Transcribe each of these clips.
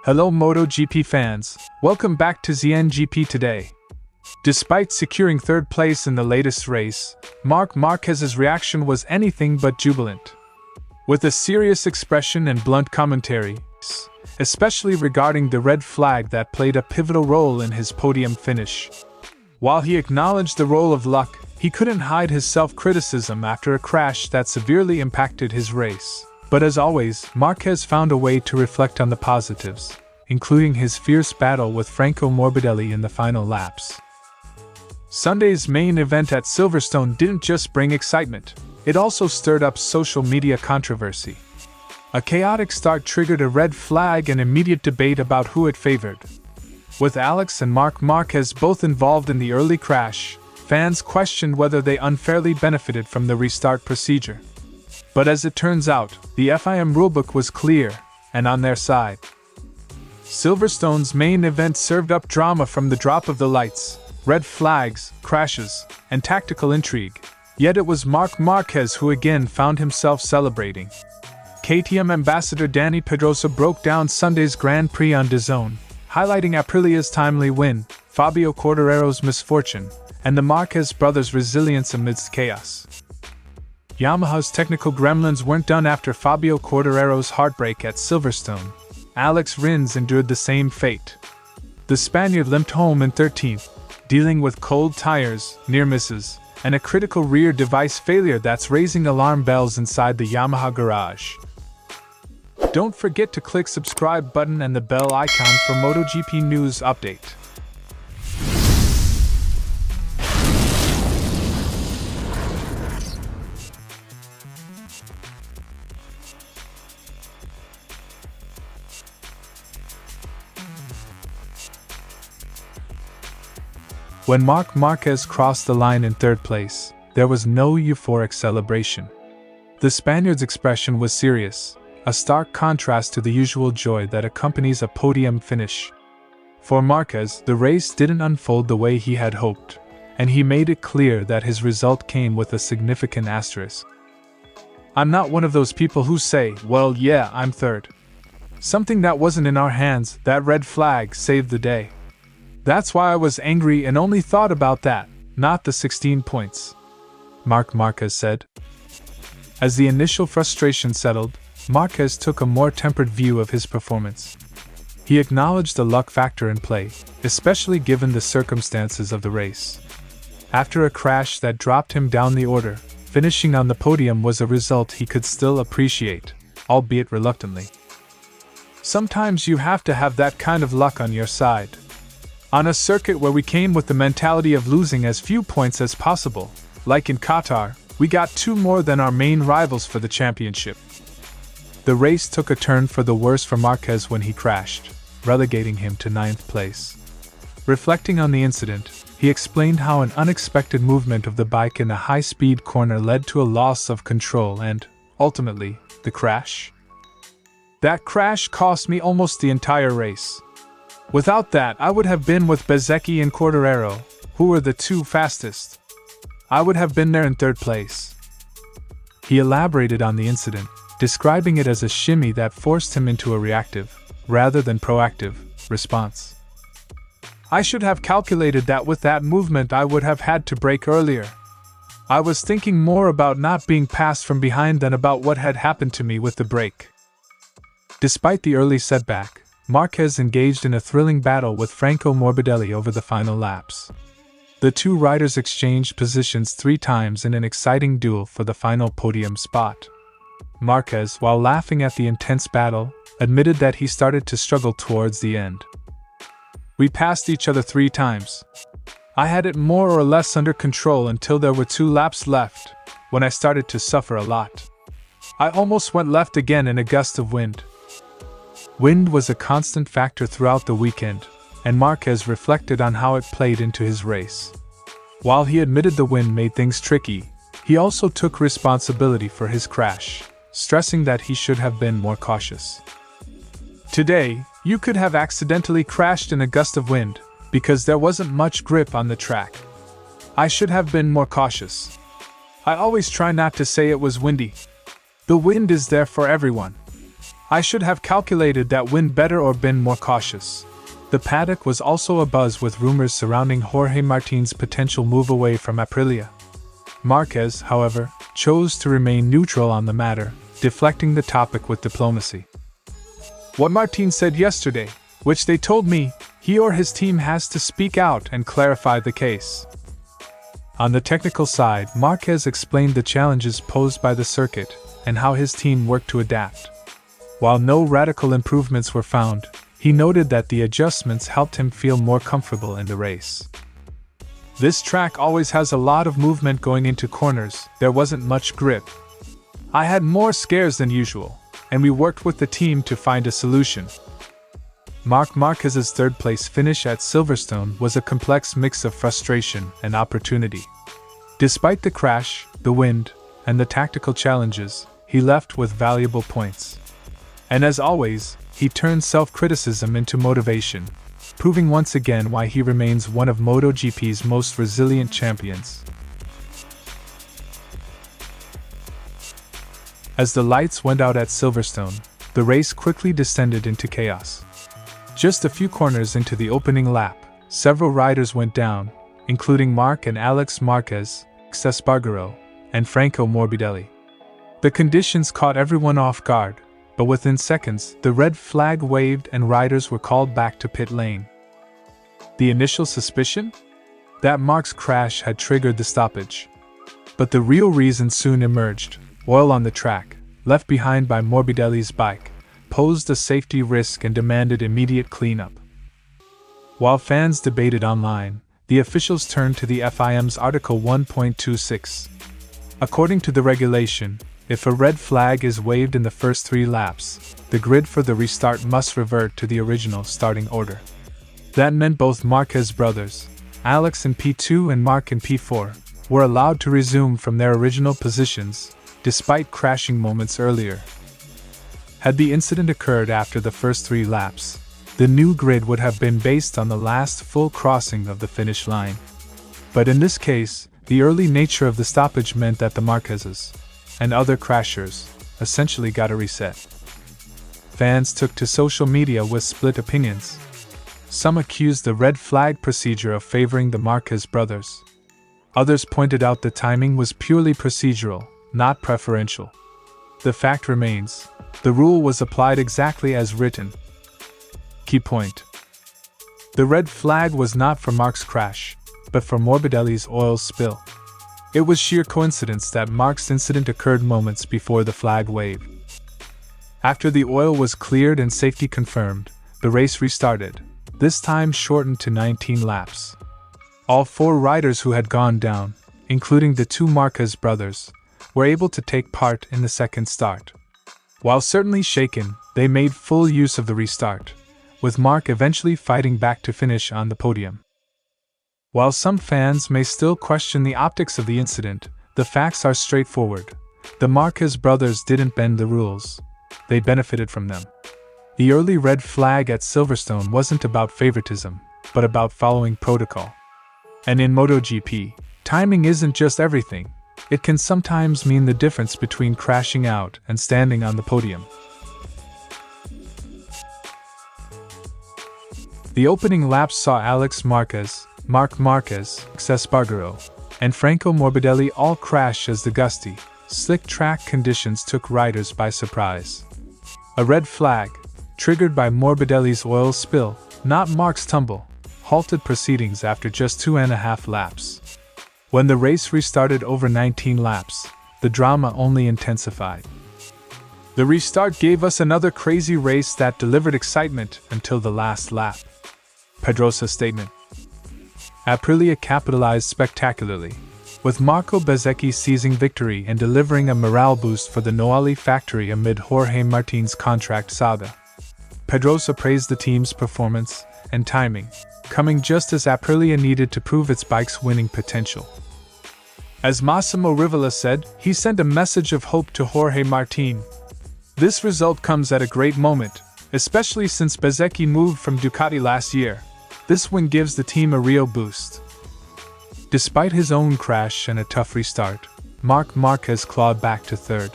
Hello Moto GP fans, welcome back to DAZN GP today. Despite securing third place in the latest race, Marc Márquez's reaction was anything but jubilant. With a serious expression and blunt commentary, especially regarding the red flag that played a pivotal role in his podium finish. While he acknowledged the role of luck, he couldn't hide his self-criticism after a crash that severely impacted his race. But as always, Marquez found a way to reflect on the positives, including his fierce battle with Franco Morbidelli in the final laps. Sunday's main event at Silverstone didn't just bring excitement, it also stirred up social media controversy. A chaotic start triggered a red flag and immediate debate about who it favored. With Alex and Marc Márquez both involved in the early crash, fans questioned whether they unfairly benefited from the restart procedure. But as it turns out, the FIM rulebook was clear, and on their side. Silverstone's main event served up drama from the drop of the lights, red flags, crashes, and tactical intrigue. Yet it was Marc Márquez who again found himself celebrating. KTM ambassador Dani Pedrosa broke down Sunday's Grand Prix on DAZN, highlighting Aprilia's timely win, Fabio Quartararo's misfortune, and the Marquez brothers' resilience amidst chaos. Yamaha's technical gremlins weren't done after Fabio Quartararo's heartbreak at Silverstone. Alex Rins endured the same fate. The Spaniard limped home in 13th, dealing with cold tires, near misses, and a critical rear device failure that's raising alarm bells inside the Yamaha garage. Don't forget to click subscribe button and the bell icon for MotoGP news update. When Marc Márquez crossed the line in third place, there was no euphoric celebration. The Spaniard's expression was serious, a stark contrast to the usual joy that accompanies a podium finish. For Márquez, the race didn't unfold the way he had hoped, and he made it clear that his result came with a significant asterisk. "I'm not one of those people who say, well, yeah, I'm third. Something that wasn't in our hands, that red flag, saved the day. That's why I was angry and only thought about that, not the 16 points," Marc Márquez said. As the initial frustration settled, Márquez took a more tempered view of his performance. He acknowledged the luck factor in play, especially given the circumstances of the race. After a crash that dropped him down the order, finishing on the podium was a result he could still appreciate, albeit reluctantly. Sometimes you have to have that kind of luck on your side. On a circuit where we came with the mentality of losing as few points as possible, like in Qatar, we got two more than our main rivals for the championship. The race took a turn for the worse for Márquez when he crashed, relegating him to 9th place. Reflecting on the incident, he explained how an unexpected movement of the bike in a high-speed corner led to a loss of control and, ultimately, the crash. "That crash cost me almost the entire race. Without that, I would have been with Bezzecchi and Quartararo, who were the two fastest. I would have been there in third place." He elaborated on the incident, describing it as a shimmy that forced him into a reactive, rather than proactive, response. "I should have calculated that with that movement I would have had to brake earlier. I was thinking more about not being passed from behind than about what had happened to me with the brake." Despite the early setback, Márquez engaged in a thrilling battle with Franco Morbidelli over the final laps. The two riders exchanged positions 3 times in an exciting duel for the final podium spot. Márquez, while laughing at the intense battle, admitted that he started to struggle towards the end. "We passed each other 3 times. I had it more or less under control until there were 2 laps left, when I started to suffer a lot. I almost went left again in a gust of wind." Wind was a constant factor throughout the weekend, and Márquez reflected on how it played into his race. While he admitted the wind made things tricky, he also took responsibility for his crash, stressing that he should have been more cautious. "Today, you could have accidentally crashed in a gust of wind, because there wasn't much grip on the track. I should have been more cautious. I always try not to say it was windy. The wind is there for everyone. I should have calculated that wind better or been more cautious." The paddock was also abuzz with rumors surrounding Jorge Martin's potential move away from Aprilia. Marquez, however, chose to remain neutral on the matter, deflecting the topic with diplomacy. "What Martin said yesterday, which they told me, he or his team has to speak out and clarify the case." On the technical side, Marquez explained the challenges posed by the circuit and how his team worked to adapt. While no radical improvements were found, he noted that the adjustments helped him feel more comfortable in the race. "This track always has a lot of movement going into corners, there wasn't much grip. I had more scares than usual, and we worked with the team to find a solution." Marc Márquez's third-place finish at Silverstone was a complex mix of frustration and opportunity. Despite the crash, the wind, and the tactical challenges, he left with valuable points. And as always, he turned self-criticism into motivation, proving once again why he remains one of Moto GP's most resilient champions. As the lights went out at Silverstone, the race quickly descended into chaos. Just a few corners into the opening lap, several riders went down, including Marc and Alex Marquez, Espargaro, and Franco Morbidelli. The conditions caught everyone off guard, but within seconds, the red flag waved and riders were called back to pit lane. The initial suspicion? That Marc's crash had triggered the stoppage. But the real reason soon emerged. Oil on the track, left behind by Morbidelli's bike, posed a safety risk and demanded immediate cleanup. While fans debated online, the officials turned to the FIM's Article 1.26. According to the regulation, if a red flag is waved in the first 3 laps, the grid for the restart must revert to the original starting order. That meant both Marquez brothers, Alex in P2 and Marc in P4, were allowed to resume from their original positions, despite crashing moments earlier. Had the incident occurred after the first 3 laps, the new grid would have been based on the last full crossing of the finish line. But in this case, the early nature of the stoppage meant that the Marquezes and other crashers essentially got a reset. Fans took to social media with split opinions. Some accused the red flag procedure of favoring the Marquez brothers. Others pointed out the timing was purely procedural, not preferential. The fact remains, the rule was applied exactly as written. Key point. The red flag was not for Marc's crash, but for Morbidelli's oil spill. It was sheer coincidence that Marc's incident occurred moments before the flag wave. After the oil was cleared and safety confirmed, the race restarted, this time shortened to 19 laps. All 4 riders who had gone down, including the 2 Marquez brothers, were able to take part in the second start. While certainly shaken, they made full use of the restart, with Marc eventually fighting back to finish on the podium. While some fans may still question the optics of the incident, the facts are straightforward. The Marquez brothers didn't bend the rules. They benefited from them. The early red flag at Silverstone wasn't about favoritism, but about following protocol. And in Moto GP, timing isn't just everything. It can sometimes mean the difference between crashing out and standing on the podium. The opening laps saw Alex Marquez, Marc Márquez, Espargaro, and Franco Morbidelli all crash as the gusty, slick track conditions took riders by surprise. A red flag, triggered by Morbidelli's oil spill, not Marc's tumble, halted proceedings after just 2.5 laps. When the race restarted over 19 laps, the drama only intensified. The restart gave us another crazy race that delivered excitement until the last lap. Pedrosa statement. Aprilia capitalized spectacularly, with Marco Bezzecchi seizing victory and delivering a morale boost for the Noali factory amid Jorge Martin's contract saga. Pedrosa praised the team's performance and timing, coming just as Aprilia needed to prove its bike's winning potential. As Massimo Rivola said, he sent a message of hope to Jorge Martin. This result comes at a great moment, especially since Bezzecchi moved from Ducati last year. This win gives the team a real boost. Despite his own crash and a tough restart, Marc Márquez clawed back to third.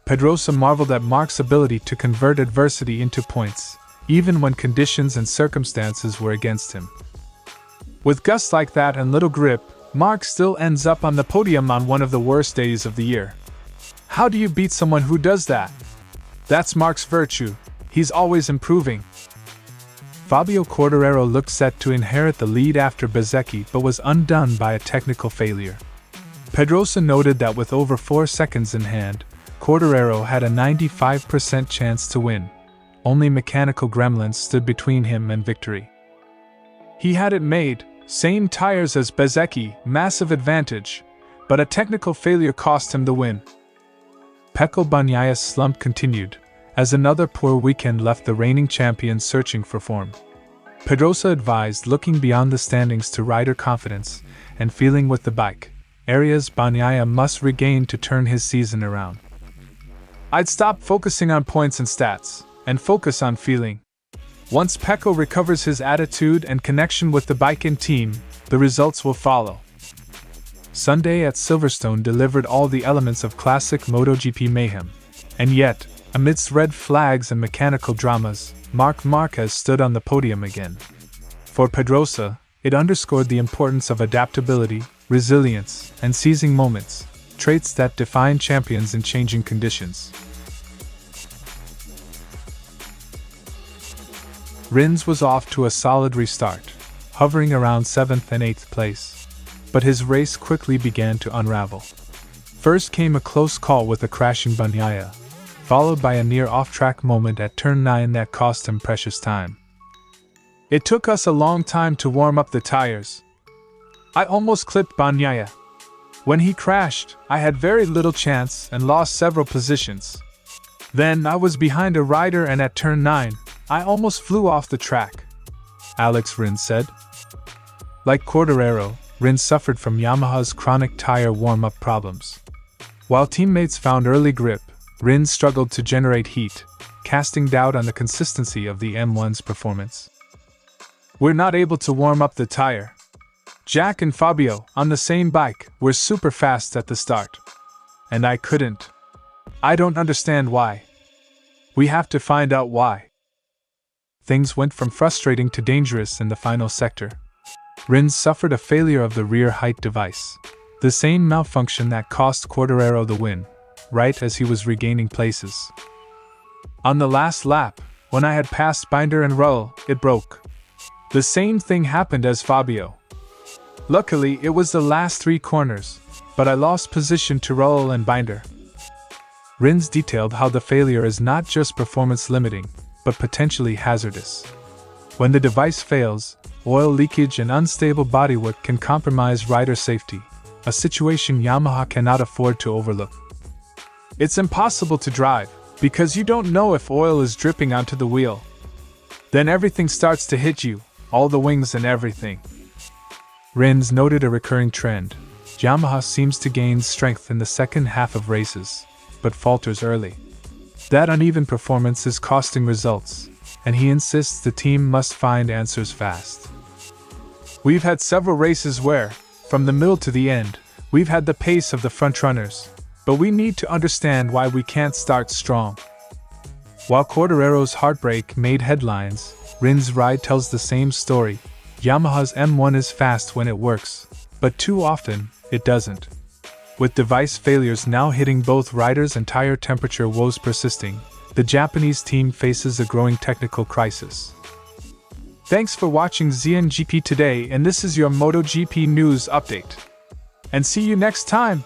Pedrosa marveled at Marc's ability to convert adversity into points, even when conditions and circumstances were against him. With gusts like that and little grip, Marc still ends up on the podium on one of the worst days of the year. How do you beat someone who does that? That's Marc's virtue. He's always improving. Fabio Quartararo looked set to inherit the lead after Bezzecchi but was undone by a technical failure. Pedrosa noted that with over 4 seconds in hand, Quartararo had a 95% chance to win. Only mechanical gremlins stood between him and victory. He had it made, same tires as Bezzecchi, massive advantage, but a technical failure cost him the win. Pecco Bagnaya's slump continued, as another poor weekend left the reigning champion searching for form. Pedrosa advised looking beyond the standings to rider confidence and feeling with the bike, areas Bagnaia must regain to turn his season around. I'd stop focusing on points and stats, and focus on feeling. Once Pecco recovers his attitude and connection with the bike and team, the results will follow. Sunday at Silverstone delivered all the elements of classic Moto GP mayhem, and yet, amidst red flags and mechanical dramas, Marc Márquez stood on the podium again. For Pedrosa, it underscored the importance of adaptability, resilience, and seizing moments, traits that define champions in changing conditions. Rins was off to a solid restart, hovering around 7th and 8th place, but his race quickly began to unravel. First came a close call with a crashing Bagnaia, followed by a near off-track moment at turn 9 that cost him precious time. It took us a long time to warm up the tires. I almost clipped Bagnaia. When he crashed, I had very little chance and lost several positions. Then I was behind a rider and at turn 9, I almost flew off the track, Alex Rins said. Like Quartararo, Rins suffered from Yamaha's chronic tire warm-up problems. While teammates found early grip, Rins struggled to generate heat, casting doubt on the consistency of the M1's performance. We're not able to warm up the tire. Jack and Fabio, on the same bike, were super fast at the start. And I couldn't. I don't understand why. We have to find out why. Things went from frustrating to dangerous in the final sector. Rins suffered a failure of the rear height device, the same malfunction that cost Quartararo the win, right as he was regaining places. On the last lap, when I had passed Binder and Rull, it broke. The same thing happened as Fabio. Luckily, it was the last 3 corners, but I lost position to Rull and Binder. Rins detailed how the failure is not just performance limiting, but potentially hazardous. When the device fails, oil leakage and unstable bodywork can compromise rider safety, a situation Yamaha cannot afford to overlook. It's impossible to drive, because you don't know if oil is dripping onto the wheel. Then everything starts to hit you, all the wings and everything. Rins noted a recurring trend. Yamaha seems to gain strength in the second half of races, but falters early. That uneven performance is costing results, and he insists the team must find answers fast. We've had several races where, from the middle to the end, we've had the pace of the frontrunners, but we need to understand why we can't start strong. While Quartararo's heartbreak made headlines, Rins' ride tells the same story. Yamaha's M1 is fast when it works, but too often, it doesn't. With device failures now hitting both riders and tire temperature woes persisting, the Japanese team faces a growing technical crisis. Thanks for watching DAZN GP today, and this is your Moto GP news update. And see you next time!